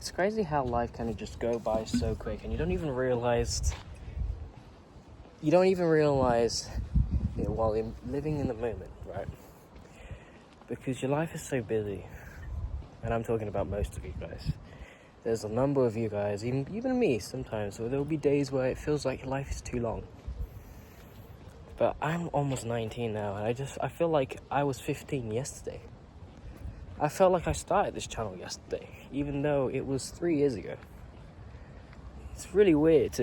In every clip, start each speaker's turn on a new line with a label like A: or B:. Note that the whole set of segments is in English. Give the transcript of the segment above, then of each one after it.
A: It's crazy how life kind of just go by so quick, and you don't even realize, while you're living in the moment, right? Because your life is so busy, and I'm talking about most of you guys. There's a number of you guys, even me sometimes, where there'll be days where it feels like life is too long. But I'm almost 19 now, and I feel like I was 15 yesterday. I felt like I started this channel yesterday, even though it was 3 years ago. It's really weird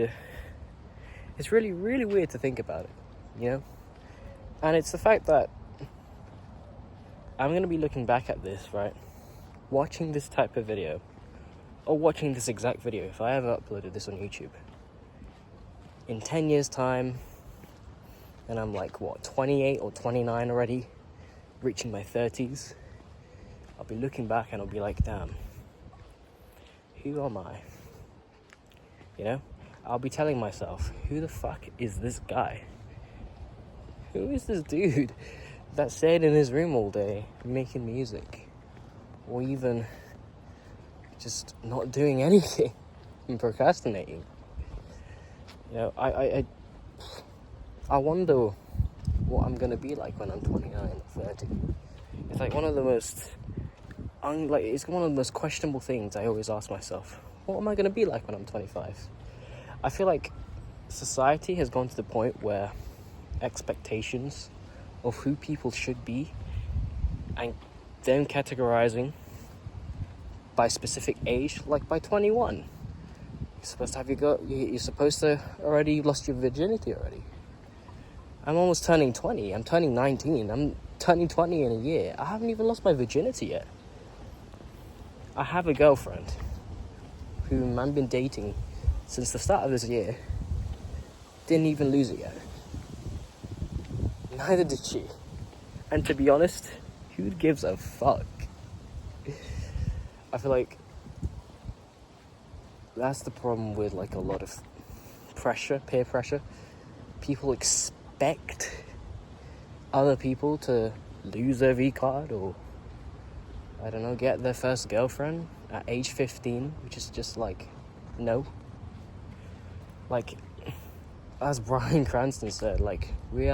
A: it's really, really weird to think about it, you know? And it's the fact that I'm going to be looking back at this, right? Watching this type of video, or watching this exact video, if I ever uploaded this on YouTube, in 10 years' time, and I'm like, 28 or 29 already, reaching my 30s, I'll be looking back and I'll be like, damn, who am I? You know? I'll be telling myself, who the fuck is this guy? Who is this dude that stayed in his room all day making music? Or even just not doing anything and procrastinating? You know, I wonder what I'm gonna be like when I'm 29 or 30. It's like one of the most it's one of the most questionable things I always ask myself. What am I gonna be like when I'm 25? I feel like society has gone to the point where expectations of who people should be, and them categorizing by specific age, like by 21. You're supposed to already lost your virginity already. I'm almost turning 20. I'm turning 19. I'm turning 20 in a year. I haven't even lost my virginity yet. I have a girlfriend whom I've been dating since the start of this year. Didn't even lose it yet. Neither did she. And to be honest, who gives a fuck? I feel like that's the problem with like a lot of peer pressure. People expect other people to lose their V-card, or I don't know, get their first girlfriend at age 15, which is just like, no. Like, as Bryan Cranston said, like, we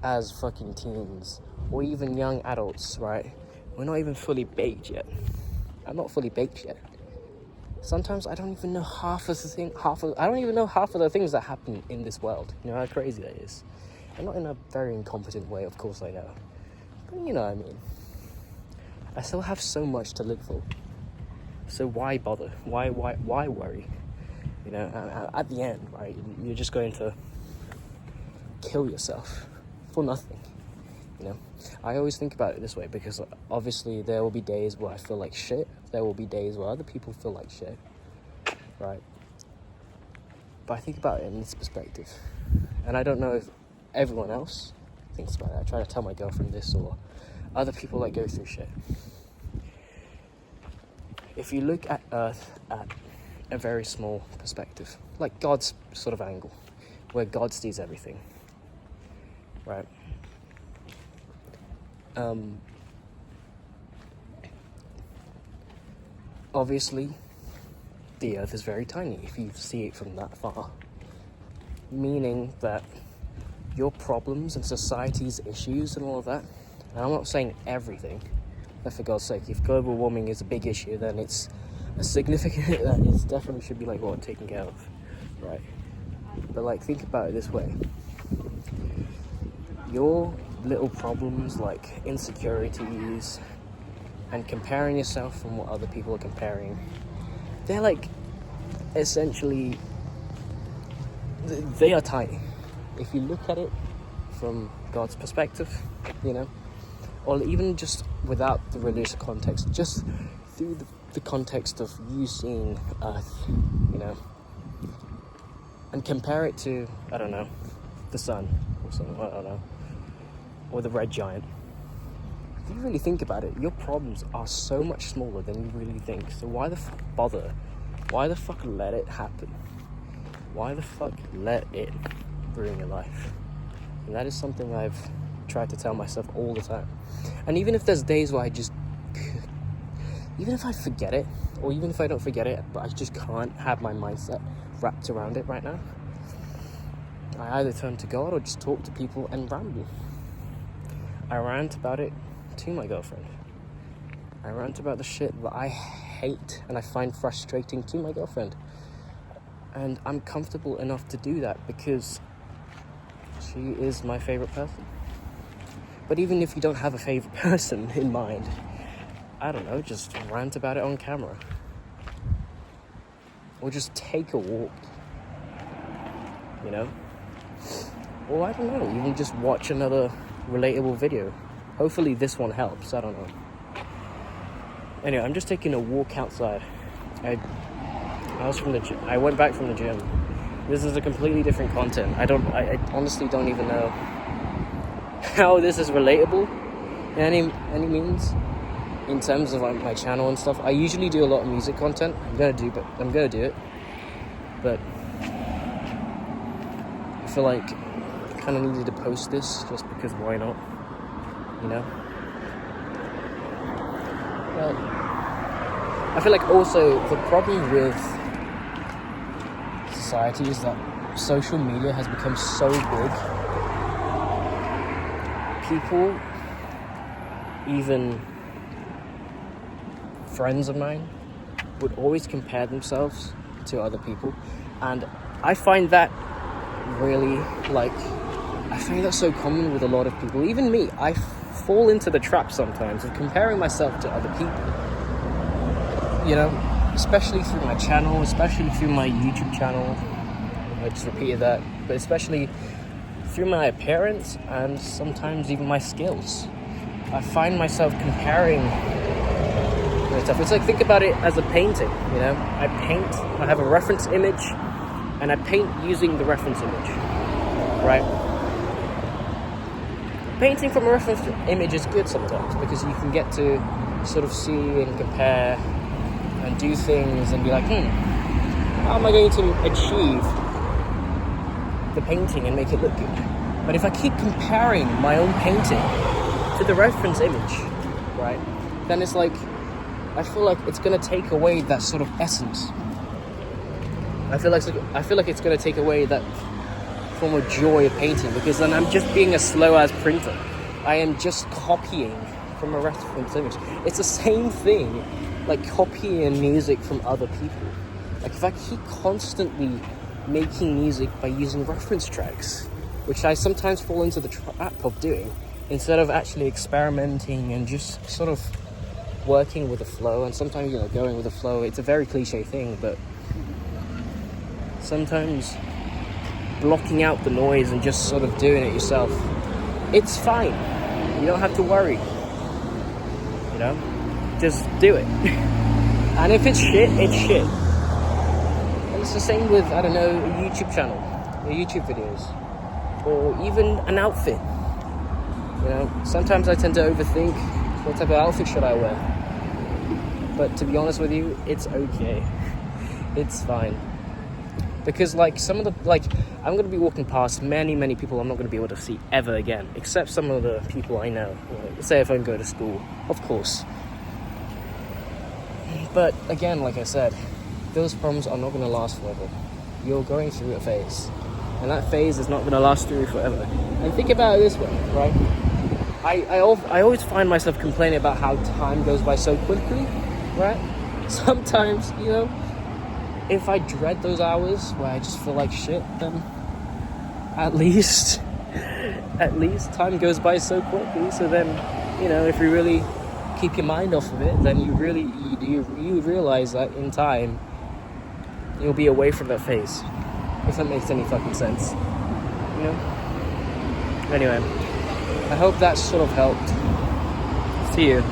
A: as fucking teens, or even young adults, right? We're not even fully baked yet. I'm not fully baked yet. Sometimes I don't even know half of the things that happen in this world. You know how crazy that is. And not in a very incompetent way, of course I know. But you know what I mean. I still have so much to live for. So why bother? Why worry? You know, at the end, right, you're just going to kill yourself for nothing. You know, I always think about it this way, because obviously there will be days where I feel like shit. There will be days where other people feel like shit, right? But I think about it in this perspective, and I don't know if everyone else thinks about it. I try to tell my girlfriend this, or other people that go through shit. If you look at Earth at a very small perspective, like God's sort of angle, where God sees everything, right? Obviously, the Earth is very tiny if you see it from that far, meaning that your problems and society's issues and all of that, and I'm not saying everything, but for God's sake, if global warming is a big issue, then it's a significant, that it definitely should be like taken care of, right? But like, think about it this way: your little problems like insecurities and comparing yourself from what other people are comparing, they're like, essentially, they are tiny. If you look at it from God's perspective, you know, or even just without the religious context, just through the context of you seeing Earth, you know, and compare it to, I don't know, the sun or something, I don't know, or the red giant. If you really think about it, your problems are so much smaller than you really think. So why the fuck bother? Why the fuck let it happen? Why the fuck let it ruin your life? And that is something I've tried to tell myself all the time. And even if there's days where I just even if I forget it, or even if I don't forget it, but I just can't have my mindset wrapped around it right now, I either turn to God or just talk to people and ramble. I rant about it to my girlfriend. I rant about the shit that I hate and I find frustrating to my girlfriend. And I'm comfortable enough to do that because she is my favorite person. But even if you don't have a favorite person in mind, I don't know, just rant about it on camera. Or just take a walk, you know? Or I don't know, even just watch another relatable video. Hopefully this one helps, I don't know. Anyway, I'm just taking a walk outside. I went back from the gym. This is a completely different content. I honestly don't even know how this is relatable in any means in terms of my channel and stuff. I usually do a lot of music content. I'm gonna do it. But I feel like I kind of needed to post this just because why not? You know? Well, I feel like also the problem with society is that social media has become so big. People, even friends of mine, would always compare themselves to other people, and I find that really I find that so common with a lot of people. Even me, I fall into the trap sometimes of comparing myself to other people, you know, especially through my channel, especially through my YouTube channel. I just repeated that, but especially through my appearance and sometimes even my skills. I find myself comparing myself. It's like, think about it as a painting, you know? I have a reference image, and I paint using the reference image, right? Painting from a reference image is good sometimes because you can get to sort of see and compare and do things and be like, how am I going to achieve the painting and make it look good? But if I keep comparing my own painting to the reference image, right, then it's like, I feel like it's going to take away that sort of essence. I feel like it's going to take away that form of joy of painting, because then I'm just being a slow-ass printer. I am just copying from a reference image. It's the same thing like copying music from other people. Like, if I keep constantly making music by using reference tracks, which I sometimes fall into the trap of doing, instead of actually experimenting and just sort of working with the flow, and sometimes, you know, going with the flow. It's a very cliche thing, but sometimes blocking out the noise and just sort of doing it yourself, it's fine. You don't have to worry, you know, just do it. And if it's shit, it's shit. And it's the same with, I don't know, a YouTube channel, or YouTube videos, or even an outfit. You know, sometimes I tend to overthink, what type of outfit should I wear? But to be honest with you, it's okay. It's fine. Because some of the, I'm going to be walking past many people I'm not going to be able to see ever again, except some of the people I know. Say if I go to school, of course. But again, like I said, those problems are not going to last forever. You're going through a phase, and that phase is not going to last through forever. And think about it this way, right? I always find myself complaining about how time goes by so quickly, right? Sometimes, you know, if I dread those hours where I just feel like shit, then at least time goes by so quickly. So then, you know, if you really keep your mind off of it, then you realize that in time you'll be away from that phase, if that makes any fucking sense, you know? Anyway, I hope that sort of helped. See you.